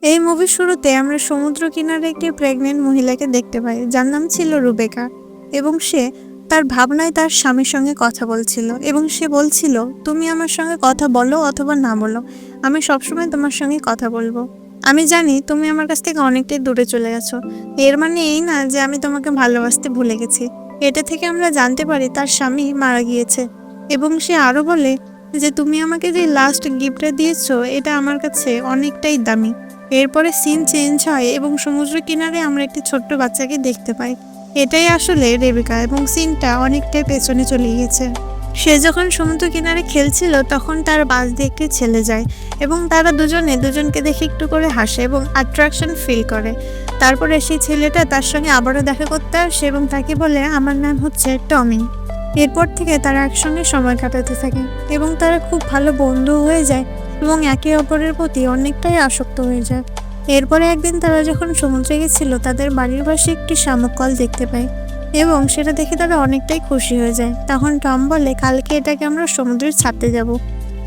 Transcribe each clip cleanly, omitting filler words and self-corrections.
এই মুভির শুরুতে আমরা সমুদ্র কিনারে একটি প্রেগনেন্ট মহিলাকে দেখতে পাই, যার নাম ছিল রুবেকা। এবং সে তার ভাবনায় তার স্বামীর সঙ্গে কথা বলছিল এবং সে বলছিল, তুমি আমার সঙ্গে কথা বলো অথবা না বলো, আমি সবসময় তোমার সঙ্গে কথা বলবো। আমি জানি তুমি আমার কাছ থেকে অনেকটাই দূরে চলে গেছো, এর মানে এই না যে আমি তোমাকে ভালোবাসতে ভুলে গেছি। এটা থেকে আমরা জানতে পারি তার স্বামী মারা গিয়েছে। এবং সে আরো বলে যে তুমি আমাকে যে লাস্ট গিফটটা দিয়েছো এটা আমার কাছে অনেকটাই দামি। এরপরে সিন চেঞ্জ হয় এবং সমুদ্র কিনারে আমরা একটি ছোট্ট বাচ্চাকে দেখতে পাই। এটাই আসলে রেবেকা এবং সিনটা অনেকটাই পেছনে চলে গিয়েছে। সে যখন সমুদ্র কিনারে খেলছিল তখন তার পাশ দিয়ে একটি ছেলে যায় এবং তারা দুজনে দুজনকে দেখে একটু করে হাসে এবং অ্যাট্রাকশন ফিল করে। তারপরে সেই ছেলেটা তার সঙ্গে আবারও দেখা করতে আসে এবং তাকে বলে, আমার নাম হচ্ছে টমি। এরপর থেকে তারা একসঙ্গে সময় কাটাতে থাকে এবং তারা খুব ভালো বন্ধু হয়ে যায় এবং একে অপরের প্রতি অনেকটাই আসক্ত হয়ে যায়। এরপরে একদিন তারা যখন সমুদ্রে গেছিল তাদের বাড়ির পাশে একটি শামুক কল দেখতে পায় এবং সেটা দেখে তারা অনেকটাই খুশি হয়ে যায়। তখন টম বলে, কালকে এটাকে আমরা সমুদ্রে ছাড়তে যাব।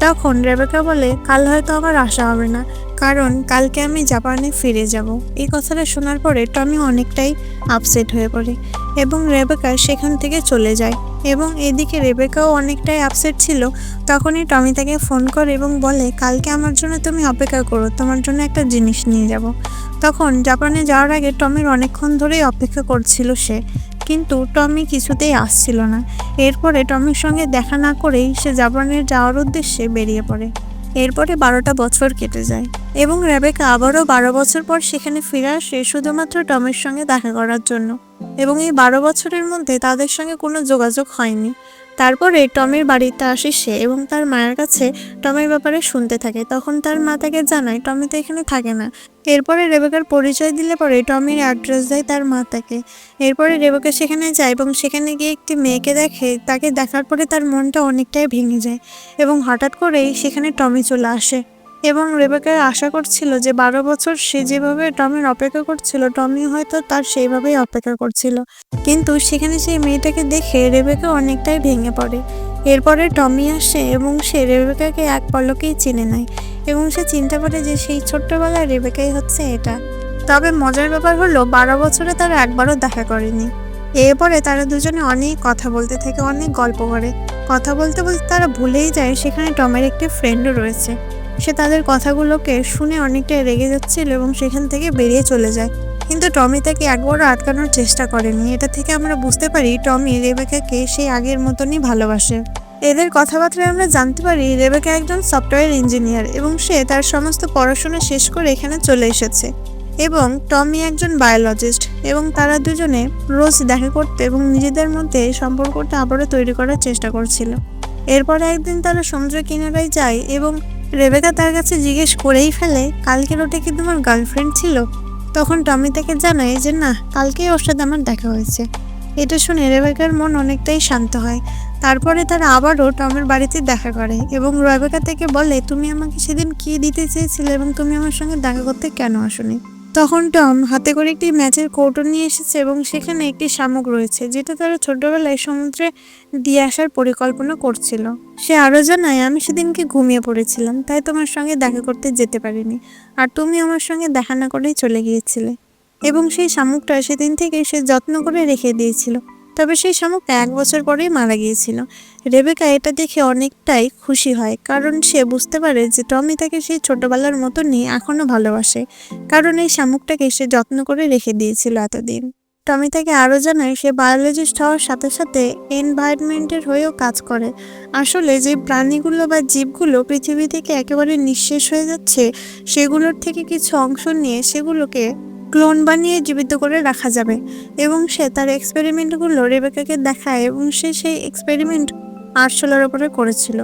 তখন রেবেকা বলে, কাল হয়তো আমার আসা হবে না, কারণ কালকে আমি জাপানে ফিরে যাব। এই কথাটা শোনার পরে টমি অনেকটাই আপসেট হয়ে পড়ে এবং রেবেকা সেখান থেকে চলে যায়। এবং এদিকে রেবেকাও অনেকটাই আপসেট ছিল। তখনই টমি তাকে ফোন করে এবং বলে, কালকে আমার জন্য তুমি অপেক্ষা করো, তোমার জন্য একটা জিনিস নিয়ে যাব। তখন জাপানে যাওয়ার আগে টমির অনেকক্ষণ ধরেই অপেক্ষা করছিল সে, কিন্তু টমি কিছুতেই আসছিল না। এরপরে টমির সঙ্গে দেখা না করেই সে জাপানের যাওয়ার উদ্দেশ্যে বেরিয়ে পড়ে। এরপরে 12টা বছর কেটে যায় এবং রেবেকা আবারও 12 বছর পর সেখানে ফিরে আসে শুধুমাত্র টমির সঙ্গে দেখা করার জন্য। এবং এই 12 বছরের মধ্যে তাদের সঙ্গে কোনো যোগাযোগ হয়নি। তারপরে টমির বাড়িতে আসে সে এবং তার মায়ের কাছে টমির ব্যাপারে শুনতে থাকে। তখন তার মা তাকে জানায় টমি তো এখানে থাকে না। এরপরে রেবেকার পরিচয় দিলে পরে টমির অ্যাড্রেস দেয় তার মা তাকে। এরপরে রেবেকা সেখানে যায় এবং সেখানে গিয়ে একটি মেয়েকে দেখে। তাকে দেখার পরে তার মনটা অনেকটাই ভেঙে যায় এবং হঠাৎ করেই সেখানে টমি চলে আসে। এবং রেবেকা আশা করছিল যে 12 বছর সে যেভাবে টমির অপেক্ষা করছিল টমি হয়তো তার সেইভাবেই অপেক্ষা করছিল, কিন্তু সেখানে সেই মেয়েটাকে দেখে রেবেকা অনেকটাই ভেঙে পড়ে। এরপরে টমি আসে এবং সে রেবেকাকে এক পলকেই চিনে নেয় এবং সে চিন্তা করে যে সেই ছোট্টবেলায় রেবেকাই হচ্ছে এটা। তবে মজার ব্যাপার হলো 12 বছরে তারা একবারও দেখা করেনি। এরপরে তারা দুজনে অনেক কথা বলতে থাকে, অনেক গল্প করে। কথা বলতে বলতে তারা ভুলেই যায় সেখানে টমের একটি ফ্রেন্ডও রয়েছে। সে তাদের কথাগুলোকে শুনে অনেকটা রেগে যাচ্ছিল এবং সেখান থেকে বেরিয়ে চলে যায়। কিন্তু টমি তাকে একবারও আটকানোর চেষ্টা করেনি। এটা থেকে আমরা বুঝতে পারি টমি রেবেকাকে সেই আগের মতনই ভালোবাসে। এদের কথাবার্তায় আমরা জানতে পারি রেবেকা একজন সফটওয়্যার ইঞ্জিনিয়ার এবং সে তার সমস্ত পড়াশোনা শেষ করে এখানে চলে এসেছে। এবং টমি একজন বায়োলজিস্ট এবং তারা দুজনে রোজ দেখা করতে এবং নিজেদের মধ্যে সম্পর্কটা আবারও তৈরি করার চেষ্টা করছিল। এরপরে একদিন তারা সমুদ্র কিনারায় যায় এবং রেবেকা তার কাছে জিজ্ঞেস করেই ফেলে, কালকের ওটা কি তোমার গার্লফ্রেন্ড ছিল? তখন টমি তাকে জানায় যে না, কালকেই ওর সাথে আমার দেখা হয়েছে। এটা শুনে রেবেকার মন অনেকটাই শান্ত হয়। তারপরে তারা আবারও টমের বাড়িতে দেখা করে এবং রেবেকা তাকে বলে, তুমি আমাকে সেদিন কি দিতে চেয়েছিলে এবং তুমি আমার সঙ্গে দেখা করতে কেন আসোনি? তখন টম হাতে করে একটি ম্যাচের কৌটো নিয়ে এসেছে এবং সেখানে একটি শামুক রয়েছে, যেটা তারা ছোটবেলায় সমুদ্রে দিয়ে আসার পরিকল্পনা করছিল। সে আরও জানায়, আমি সেদিনকে ঘুমিয়ে পড়েছিলাম, তাই তোমার সঙ্গে দেখা করতে যেতে পারিনি, আর তুমি আমার সঙ্গে দেখা না করেই চলে গিয়েছিলে। এবং সেই শামুকটা সেদিন থেকে সে যত্ন করে রেখে দিয়েছিল। তবে সেই শামুকটা 1 বছর পরেই মারা গিয়েছিল। রেবেকা এটা দেখে অনেকটাই খুশি হয়, কারণ সে বুঝতে পারে যে টমি তাকে সেই ছোটবেলার মতনই এখনও ভালোবাসে, কারণ এই শামুকটাকে সে যত্ন করে রেখে দিয়েছিল এতদিন। টমি তাকে আরও জানায় সে বায়োলজিস্ট হওয়ার সাথে সাথে এনভায়রনমেন্টের হয়েও কাজ করে। আসলে যে প্রাণীগুলো বা জীবগুলো পৃথিবী থেকে একেবারে নিঃশেষ হয়ে যাচ্ছে, সেগুলোর থেকে কিছু অংশ নিয়ে সেগুলোকে ক্লোন বানিয়ে জীবিত করে রাখা যাবে। এবং সে তার এক্সপেরিমেন্টগুলো রেবেকাকে দেখায় এবং সে সেই এক্সপেরিমেন্ট আরশোলার ওপরে করেছিল।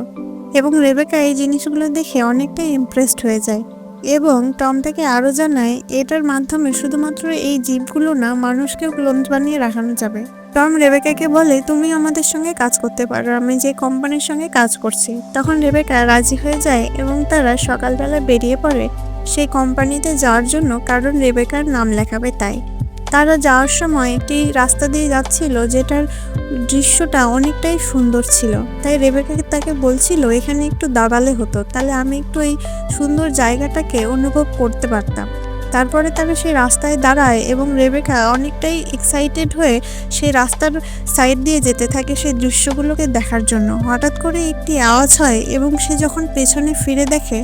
এবং রেবেকা এই জিনিসগুলো দেখে অনেকটাই ইমপ্রেসড হয়ে যায় এবং টম তাকে আরও জানায় এটার মাধ্যমে শুধুমাত্র এই জীবগুলো না, মানুষকেও ক্লোন বানিয়ে রাখানো যাবে। টম রেবেকাকে বলে, তুমি আমাদের সঙ্গে কাজ করতে পারো, আমি যে কোম্পানির সঙ্গে কাজ করছি। তখন রেবেকা রাজি হয়ে যায় এবং তারা সকালবেলা বেরিয়ে পড়ে সেই কোম্পানিতে যাওয়ার জন্য, কারণ রেবেকার নাম লেখাবে তাই। তারা যাওয়ার সময় একটি রাস্তা দিয়ে যাচ্ছিল যেটার দৃশ্যটা অনেকটাই সুন্দর ছিল। তাই রেবেকা তাকে বলছিল এখানে একটু দাঁড়ালে হতো, তাহলে আমি একটু এই সুন্দর জায়গাটাকে অনুভব করতে পারতাম। তারপরে তারা সেই রাস্তায় দাঁড়ায় এবং রেবেকা অনেকটাই এক্সাইটেড হয়ে সেই রাস্তার সাইড দিয়ে যেতে থাকে সেই দৃশ্যগুলোকে দেখার জন্য। হঠাৎ করে একটি আওয়াজ হয় এবং সে যখন পেছনে ফিরে দেখে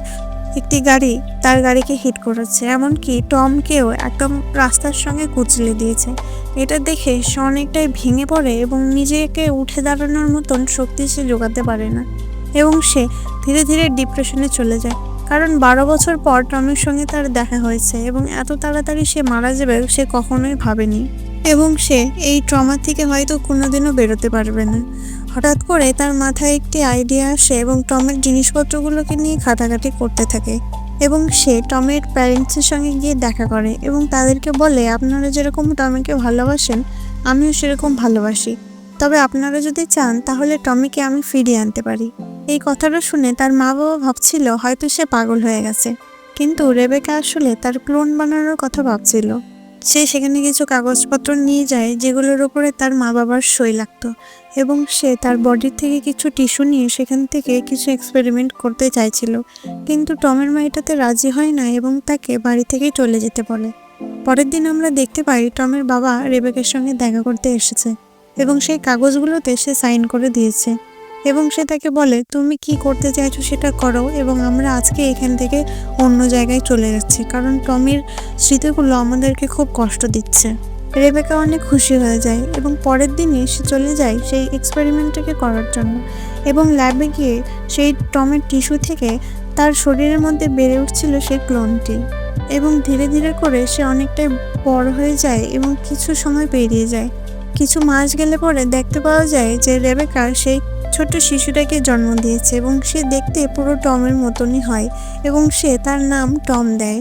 একটি গাড়ি তার গাড়িকে হিট করেছে, এমনকি টমকেও একদম রাস্তার সঙ্গে কুচলে দিয়েছে। এটা দেখে সে অনেকটাই ভেঙে পড়ে এবং নিজেকে উঠে দাঁড়ানোর মতন শক্তি সে জোগাতে পারে না এবং সে ধীরে ধীরে ডিপ্রেশনে চলে যায়। কারণ 12 বছর পর টমের সঙ্গে তার দেখা হয়েছে এবং এত তাড়াতাড়ি সে মারা যাবে সে কখনোই ভাবেনি এবং সে এই ট্রমা থেকে হয়তো কোনোদিনও বেরোতে পারবে না। হঠাৎ করে তার মাথায় একটি আইডিয়া আসে এবং টমের জিনিসপত্রগুলোকে নিয়ে ঘাটাঘাটি করতে থাকে এবং সে টমের প্যারেন্টসের সঙ্গে গিয়ে দেখা করে এবং তাদেরকে বলে আপনারা যেরকম টমিকে ভালোবাসেন আমিও সেরকম ভালোবাসি, তবে আপনারা যদি চান তাহলে টমিকে আমি ফিরিয়ে আনতে পারি। এই কথাটা শুনে তার মা বাবা ভাবছিল হয়তো সে পাগল হয়ে গেছে, কিন্তু রেবেকা আসলে তার ক্লোন বানানোর কথা ভাবছিল। সে সেখানে কিছু কাগজপত্র নিয়ে যায় যেগুলোর উপরে তার মা বাবার সই লাগতো এবং সে তার বডির থেকে কিছু টিস্যু নিয়ে সেখান থেকে কিছু এক্সপেরিমেন্ট করতে চাইছিল, কিন্তু টমের মা এটাতে রাজি হয় না এবং তাকে বাড়ি থেকেই চলে যেতে বলে। পরের দিন আমরা দেখতে পাই টমের বাবা রেবেকার সঙ্গে দেখা করতে এসেছে এবং সেই কাগজগুলোতে সে সাইন করে দিয়েছে এবং সে তাকে বলে তুমি কি করতে চাইছো সেটা করো এবং আমরা আজকে এখান থেকে অন্য জায়গায় চলে যাচ্ছি, কারণ টমির স্মৃতিগুলো আমাদেরকে খুব কষ্ট দিচ্ছে। রেবেকা অনেক খুশি হয়ে যায় এবং পরের দিনই সে চলে যায় সেই এক্সপেরিমেন্টটাকে করার জন্য এবং ল্যাবে গিয়ে সেই টমের টিস্যু থেকে তার শরীরের মধ্যে বেড়ে উঠছিল সেই ক্লোনটি এবং ধীরে ধীরে করে সে অনেকটাই বড় হয়ে যায় এবং কিছু সময় পেরিয়ে যায়। কিছু মাস গেলে পরে দেখতে পাওয়া যায় যে রেবেকা সেই ছোট্ট শিশুটাকে জন্ম দিয়েছে এবং সে দেখতে পুরো টমের মতনই হয় এবং সে তার নাম টম দেয়।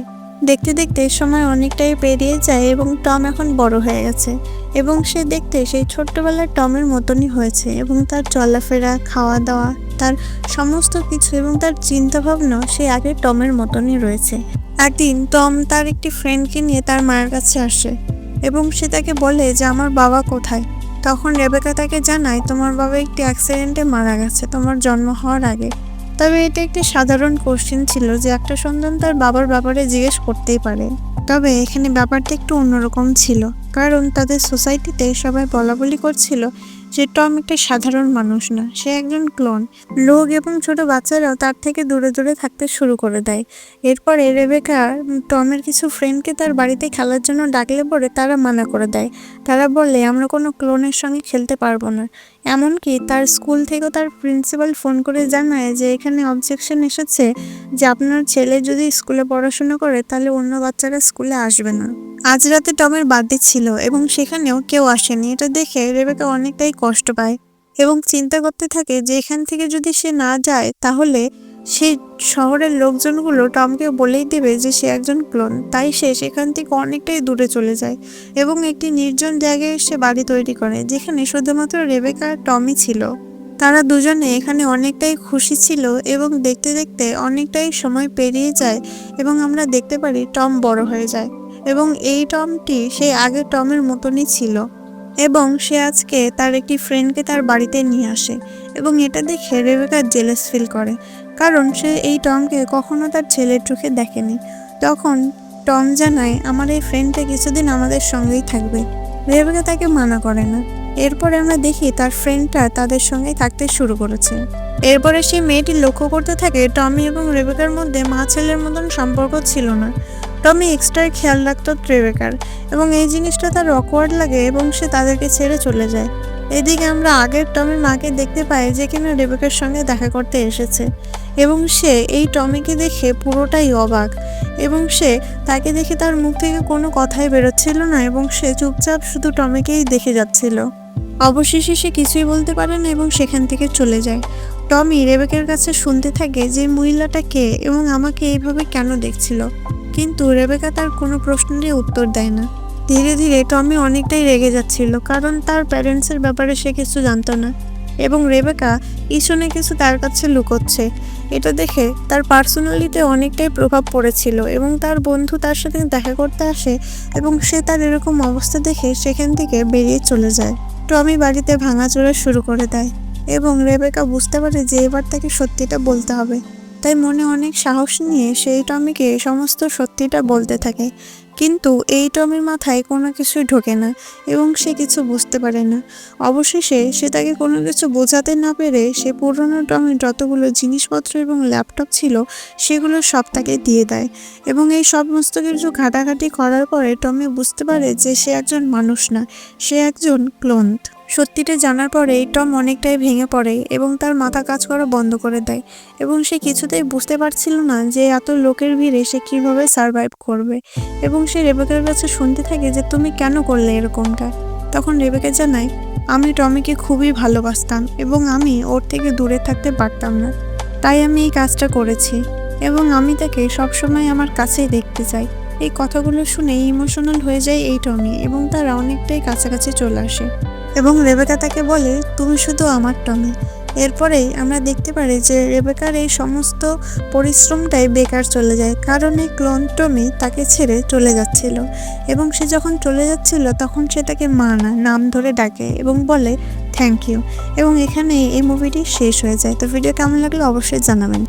দেখতে দেখতে সময় অনেকটাই পেরিয়ে যায় এবং টম এখন বড় হয়ে গেছে এবং সে দেখতে সেই ছোট্টবেলার টমের মতনই হয়েছে এবং তার চলাফেরা, খাওয়া দাওয়া, তার সমস্ত কিছু এবং তার চিন্তাভাবনা সে আগে টমের মতনই রয়েছে। একদিন টম তার একটি ফ্রেন্ডকে নিয়ে তার মায়ের কাছে আসে এবং সে তাকে বলে যে আমার বাবা কোথায়। তখন রেবেকা তাকে জানায় তোমার বাবা একটি অ্যাক্সিডেন্টে মারা গেছে তোমার জন্ম হওয়ার আগে। তবে এটা একটি সাধারণ কোশ্চেন ছিল যে একটা সন্তান তার বাবার ব্যাপারে জিজ্ঞেস করতেই পারে, তবে এখানে ব্যাপারটা একটু অন্যরকম ছিল, কারণ তাদের সোসাইটিতে সবাই বলাবলি করছিল যে টম একটা সাধারণ মানুষ না, সে একজন ক্লোন। লোক এবং ছোট বাচ্চারাও তার থেকে দূরে দূরে থাকতে শুরু করে দেয়। এরপরে রেবেকা টমের কিছু ফ্রেন্ডকে তার বাড়িতে খেলার জন্য ডাকলে পরে তারা মানা করে দেয়। তারা বলে আমরা কোনো ক্লোনের সঙ্গে খেলতে পারবো না। এমনকি তার স্কুল থেকেও তার প্রিন্সিপাল ফোন করে জানায় যে এখানে অবজেকশন এসেছে যে আপনার ছেলে যদি স্কুলে পড়াশোনা করে তাহলে অন্য বাচ্চারা স্কুলে আসবে না। আজ রাতে টমের বার্থডে ছিল এবং সেখানেও কেউ আসেনি। এটা দেখে রেবেকা অনেকটাই কষ্ট পায় এবং চিন্তা করতে থাকে যে এখান থেকে যদি সে না যায় তাহলে সেই শহরের লোকজনগুলো টমকে বলেই দেবে যে সে একজন ক্লোন। তাই সে সেখান থেকে অনেকটাই দূরে চলে যায় এবং একটি নির্জন জায়গায় সে বাড়ি তৈরি করে যেখানে শুধুমাত্র রেবেকা আর টমই ছিল। তারা দুজনে এখানে অনেকটাই খুশি ছিল এবং দেখতে দেখতে অনেকটাই সময় পেরিয়ে যায় এবং আমরা দেখতে পারি টম বড় হয়ে যায় এবং এই টমটি সেই আগের টমের মতনই ছিল এবং সে আজকে তার একটি ফ্রেন্ডকে তার বাড়িতে নিয়ে আসে এবং এটা দেখে রেবেকা জেলাস ফিল করে, কারণ সে এই টমকে কখনো তার ছেলের চোখে দেখেনি। তখন টম জানায় আমার এই ফ্রেন্ডটা কিছুদিন আমাদের সঙ্গেই থাকবে। রেবেকা তাকে মানা করে না। এরপরে আমরা দেখি তার ফ্রেন্ডটা তাদের সঙ্গে থাকতে শুরু করেছে। এরপরে সেই মেয়েটি লক্ষ্য করতে থাকে টমি এবং রেবেকার মধ্যে মা ছেলের মতন সম্পর্ক ছিল না। টমি এক্সট্রা খেয়াল রাখতো রেবেকার এবং এই জিনিসটা তার অকওয়ার্ড লাগে এবং সে তাদেরকে ছেড়ে চলে যায়। এদিকে আমরা আগের টমির মাকে দেখতে পাই যে কিনা রেবেকার সঙ্গে দেখা করতে এসেছে এবং সে এই টমিকে দেখে পুরোটাই অবাক এবং সে তাকে দেখে তার মুখ থেকে কোনো কথাই বেরোচ্ছিল না এবং সে চুপচাপ শুধু টমিকেই দেখে যাচ্ছিল। অবশেষে সে কিছুই বলতে পারে না এবং সেখান থেকে চলে যায়। টমি রেবেকার কাছে শুনতে থাকে যে মহিলাটা কে এবং আমাকে এইভাবে কেন দেখছিল, কিন্তু রেবেকা তার কোনো প্রশ্নেরই উত্তর দেয় না। ধীরে ধীরে টমি অনেকটাই রেগে যাচ্ছিল, কারণ তার প্যারেন্টসের ব্যাপারে সে কিছু জানতো না এবং রেবেকা কিছু না কিছু তার কাছে লুকোচ্ছে। এটা দেখে তার পার্সোনালিটিতে অনেকটাই প্রভাব পড়েছিল এবং তার বন্ধু তার সাথে দেখা করতে আসে এবং সে তার এরকম অবস্থা দেখে সেখান থেকে বেরিয়ে চলে যায়। টমি বাড়িতে ভাঙাচোরা শুরু করে দেয় এবং রেবেকা বুঝতে পারে যে এবার তাকে সত্যিটা বলতে হবে। তাই মনে অনেক সাহস নিয়ে সেই টমিকে সমস্ত সত্যিটা বলতে থাকে। কিন্তু এই টমির মাথায় কোনো কিছুই ঢোকে না এবং সে কিছু বুঝতে পারে না। অবশেষে সে তাকে কোনো কিছু বোঝাতে না পেরে সে পুরনো টমির যতগুলো জিনিসপত্র এবং ল্যাপটপ ছিল সেগুলো সব তাকে দিয়ে দেয় এবং এই সমস্ত কিছু ঘাটাঘাটি করার পরে টমি বুঝতে পারে যে সে একজন মানুষ না, সে একজন ক্লোন। সত্যিটা জানার পরে টম অনেকটাই ভেঙে পড়ে এবং তার মাথা কাজ করা বন্ধ করে দেয় এবং সে কিছুতেই বুঝতে পারছিল না যে এত লোকের ভিড়ে সে কিভাবে সারভাইভ করবে। এবং সে রেবেকার কাছে শুনতে থাকে যে তুমি কেন করলে এরকমটা। তখন রেবেকা জানায়, আমি টমিকে খুবই ভালোবাসতাম এবং আমি ওর থেকে দূরে থাকতে পারতাম না, তাই আমি এই কাজটা করেছি এবং আমি তাকে সবসময় আমার কাছেই দেখতে চাই। এই কথাগুলো শুনে ইমোশনাল হয়ে যায় এই টমি এবং তারা অনেকটাই কাছাকাছি চলে আসে এবং রেবেকা তাকে বলে, তুমি শুধু আমার টমি। এরপরেই আমরা দেখতে পারি যে রেবেকার এই সমস্ত পরিশ্রমটাই বেকার চলে যায়, কারণ এই ক্লোন টমি তাকে ছেড়ে চলে যাচ্ছিল এবং সে যখন চলে যাচ্ছিল তখন সে তাকে মা না নাম ধরে ডাকে এবং বলে থ্যাংক ইউ। এবং এখানে এই মুভিটি শেষ হয়ে যায়। তো ভিডিও কেমন লাগলো অবশ্যই জানাবেন।